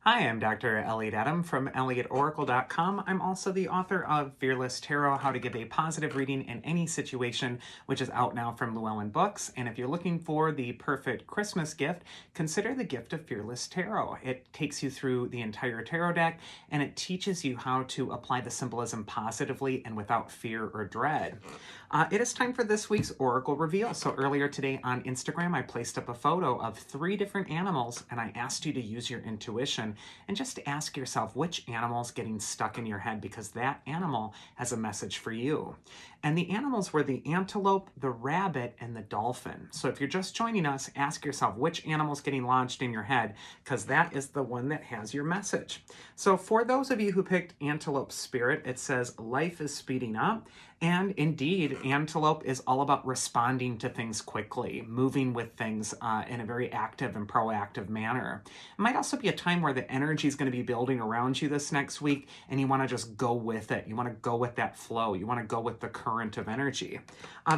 Hi, I'm Dr. Elliot from ElliotOracle.com. I'm also the author of Fearless Tarot, How to Give a Positive Reading in Any Situation, which is out now from Llewellyn Books. And if you're looking for the perfect Christmas gift, consider the gift of Fearless Tarot. It takes you through the entire tarot deck, and it teaches you how to apply the symbolism positively and without fear or dread. It is time for this week's Oracle Reveal. So earlier today on Instagram, I placed up a photo of 3 different animals, and I asked you to use your intuition and just ask yourself which animal's getting stuck in your head, because that animal has a message for you. And the animals were the antelope, the rabbit, and the dolphin. So if you're just joining us, ask yourself which animal's getting lodged in your head, because that is the one that has your message. So for those of you who picked Antelope Spirit, it says life is speeding up. And indeed, Antelope is all about responding to things quickly, moving with things in a very active and proactive manner. It might also be a time where the energy is going to be building around you this next week, and you want to just go with it. You want to go with that flow. You want to go with the current of energy.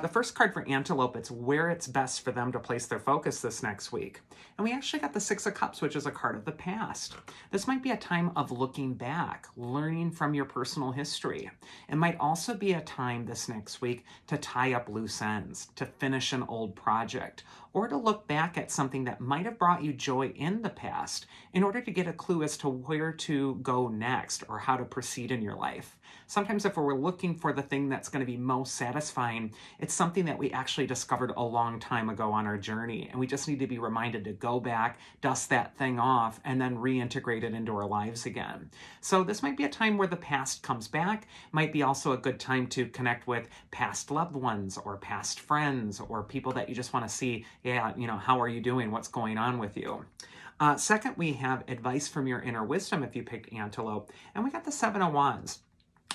The first card for Antelope, it's where it's best for them to place their focus this next week. And we actually got the Six of Cups, which is a card of the past. This might be a time of looking back, learning from your personal history. It might also be a time this next week to tie up loose ends, to finish an old project, or to look back at something that might have brought you joy in the past in order to get a clue as to where to go next or how to proceed in your life. Sometimes if we're looking for the thing that's going to be most satisfying, it's something that we actually discovered a long time ago on our journey, and we just need to be reminded to go back, dust that thing off, and then reintegrate it into our lives again. So this might be a time where the past comes back. Might be also a good time to connect with past loved ones or past friends or people that you just want to see, how are you doing? What's going on with you? Second, we have advice from your inner wisdom if you picked Antelope, and we got the Seven of Wands.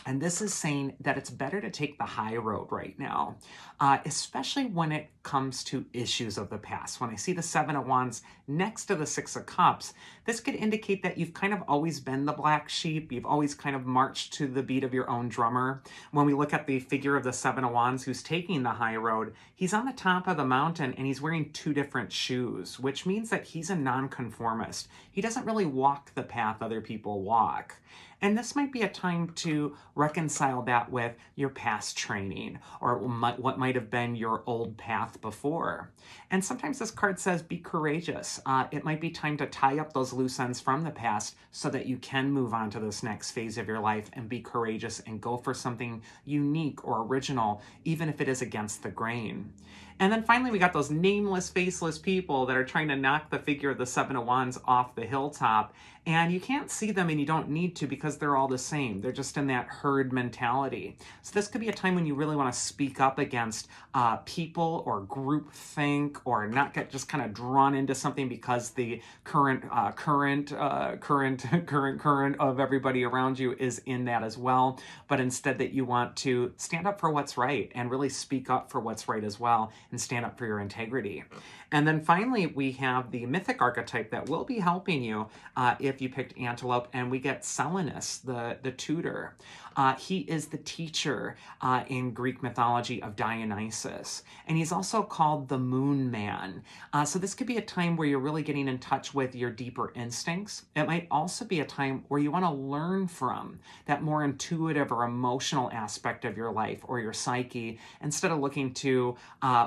And this is saying that it's better to take the high road right now, especially when it comes to issues of the past. When I see the Seven of Wands next to the Six of Cups, this could indicate that you've kind of always been the black sheep. You've always kind of marched to the beat of your own drummer. When we look at the figure of the Seven of Wands who's taking the high road, he's on the top of the mountain and he's wearing 2 different shoes, which means that he's a nonconformist. He doesn't really walk the path other people walk. And this might be a time to reconcile that with your past training or what might have been your old path before. And sometimes this card says, be courageous. It might be time to tie up those loose ends from the past so that you can move on to this next phase of your life and be courageous and go for something unique or original, even if it is against the grain. And then finally, we got those nameless, faceless people that are trying to knock the figure of the Seven of Wands off the hilltop. And you can't see them and you don't need to because they're all the same. They're just in that herd mentality. So this could be a time when you really want to speak up against people or group think or not get just kind of drawn into something because the current of everybody around you is in that as well. But instead that you want to stand up for what's right and really speak up for what's right as well and stand up for your integrity. And then finally, we have the mythic archetype that will be helping you if you picked Antelope, and we get Selinus, the tutor. He is the teacher in Greek mythology of Dionysus, and he's also called the Moon Man. So this could be a time where you're really getting in touch with your deeper instincts. It might also be a time where you want to learn from that more intuitive or emotional aspect of your life or your psyche instead of looking to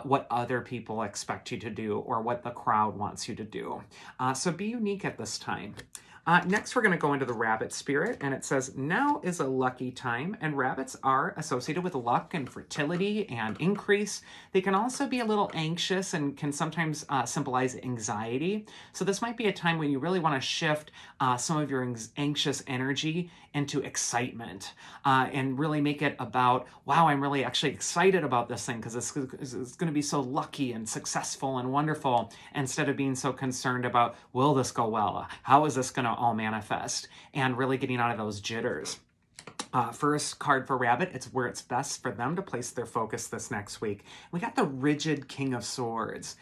what other people expect you to do or what the crowd wants you to do. So be unique at this time. Next, we're going to go into the rabbit spirit, and it says, now is a lucky time, and rabbits are associated with luck and fertility and increase. They can also be a little anxious and can sometimes symbolize anxiety. So this might be a time when you really want to shift some of your anxious energy into excitement and really make it about, wow, I'm really actually excited about this thing because it's going to be so lucky and successful and wonderful, instead of being so concerned about, will this go well? How is this going to all manifest? And really getting out of those jitters. First card for Rabbit, it's where it's best for them to place their focus this next week. We got the rigid King of Swords.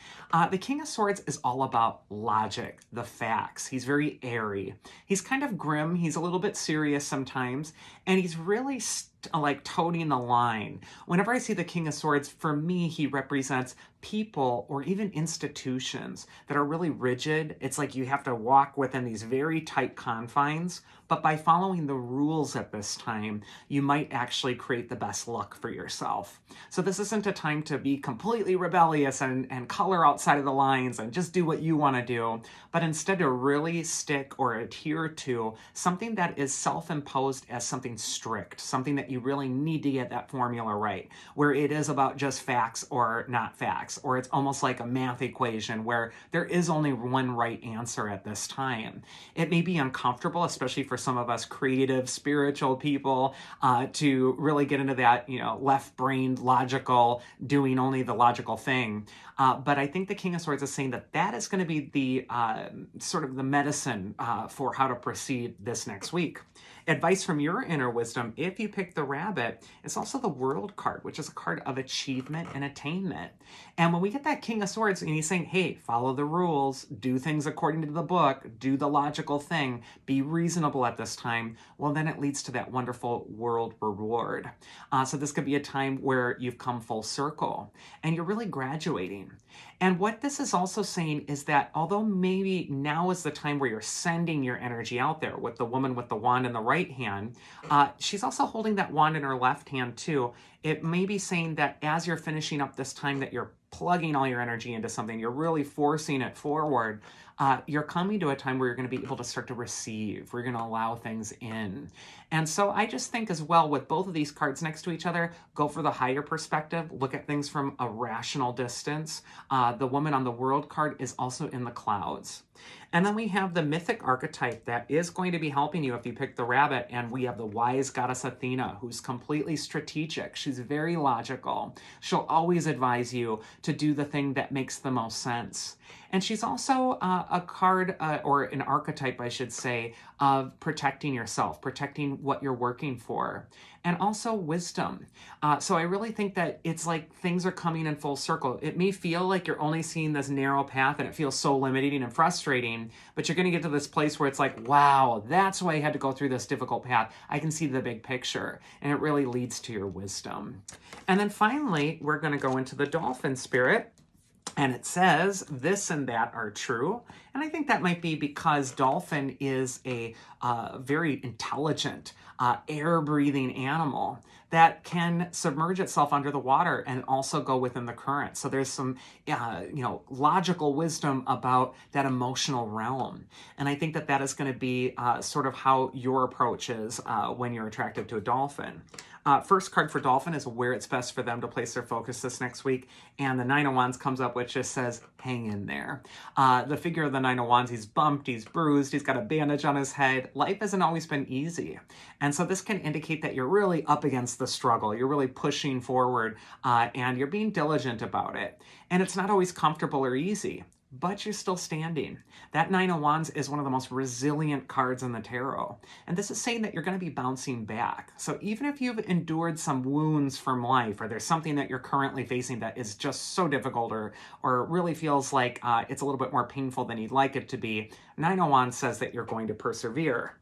The King of Swords is all about logic, the facts. He's very airy. He's kind of grim. He's a little bit serious sometimes. And he's really like toting the line. Whenever I see the King of Swords, for me, he represents people or even institutions that are really rigid. It's like you have to walk within these very tight confines, but by following the rules at this time, you might actually create the best look for yourself. So this isn't a time to be completely rebellious and color outside of the lines and just do what you want to do, but instead to really stick or adhere to something that is self-imposed as something strict, something that you really need to get that formula right, where it is about just facts or not facts, or it's almost like a math equation where there is only one right answer at this time. It may be uncomfortable, especially for some of us creative, spiritual people, to really get into that, left-brained, logical, doing only the logical thing. But I think the King of Swords is saying that that is going to be the sort of the medicine for how to proceed this next week. Advice from your inner wisdom, if you pick the rabbit, it's also the World card, which is a card of achievement and attainment. And when we get that King of Swords and he's saying, hey, follow the rules, do things according to the book, do the logical thing, be reasonable at this time, well, then it leads to that wonderful world reward. So this could be a time where you've come full circle and you're really graduating. And what this is also saying is that although maybe now is the time where you're sending your energy out there with the woman with the wand in the right hand, she's also holding that wand in her left hand too. It may be saying that as you're finishing up this time that you're plugging all your energy into something, you're really forcing it forward, you're coming to a time where you're going to be able to start to receive, where you're going to allow things in. And so I just think as well with both of these cards next to each other, go for the higher perspective, look at things from a rational distance. The woman on the World card is also in the clouds. And then we have the mythic archetype that is going to be helping you if you pick the rabbit. And we have the wise goddess Athena, who's completely strategic. She's very logical. She'll always advise you to do the thing that makes the most sense. And she's also a card, or an archetype, I should say, of protecting yourself, protecting what you're working for, and also wisdom. So I really think that it's like things are coming in full circle. It may feel like you're only seeing this narrow path and it feels so limiting and frustrating, but you're going to get to this place where it's like, wow, that's why I had to go through this difficult path. I can see the big picture, and it really leads to your wisdom. And then finally, we're going to go into the Dolphin Spirit. And it says this and that are true. And I think that might be because dolphin is a very intelligent, air-breathing animal that can submerge itself under the water and also go within the current. So there's some, logical wisdom about that emotional realm. And I think that that is going to be sort of how your approach is when you're attracted to a dolphin. First card for Dolphin is where it's best for them to place their focus this next week. And the Nine of Wands comes up, which just says, hang in there. The figure of the Nine of Wands, he's bumped, he's bruised, he's got a bandage on his head. Life hasn't always been easy. And so this can indicate that you're really up against the struggle. You're really pushing forward and you're being diligent about it. And it's not always comfortable or easy, but you're still standing. That Nine of Wands is one of the most resilient cards in the tarot. And this is saying that you're going to be bouncing back. So even if you've endured some wounds from life, or there's something that you're currently facing that is just so difficult or really feels like it's a little bit more painful than you'd like it to be, Nine of Wands says that you're going to persevere.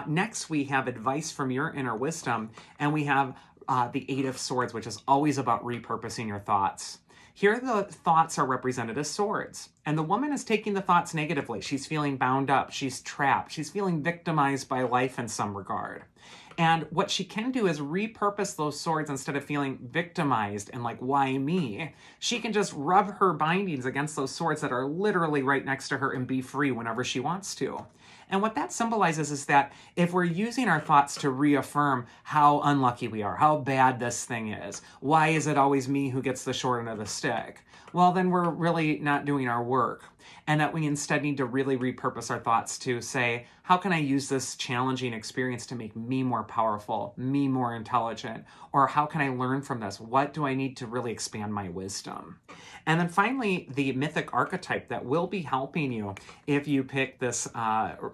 Next, we have advice from your inner wisdom, and we have the Eight of Swords, which is always about repurposing your thoughts. Here the thoughts are represented as swords, and the woman is taking the thoughts negatively. She's feeling bound up, she's trapped, she's feeling victimized by life in some regard. And what she can do is repurpose those swords. Instead of feeling victimized and like, why me? She can just rub her bindings against those swords that are literally right next to her and be free whenever she wants to. And what that symbolizes is that if we're using our thoughts to reaffirm how unlucky we are, how bad this thing is, why is it always me who gets the short end of the stick? Well, then we're really not doing our work. And that we instead need to really repurpose our thoughts to say, how can I use this challenging experience to make me more powerful, me more intelligent? Or how can I learn from this? What do I need to really expand my wisdom? And then finally, the mythic archetype that will be helping you if you pick this, what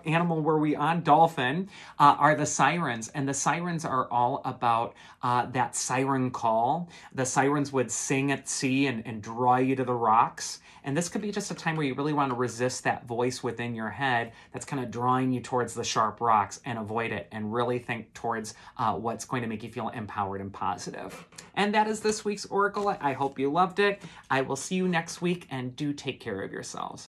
animal were we on? Dolphin, are the sirens. And the sirens are all about that siren call. The sirens would sing at sea and draw you to the rock. rocks. And this could be just a time where you really want to resist that voice within your head that's kind of drawing you towards the sharp rocks, and avoid it, and really think towards what's going to make you feel empowered and positive. And that is this week's Oracle. I hope you loved it. I will see you next week, and do take care of yourselves.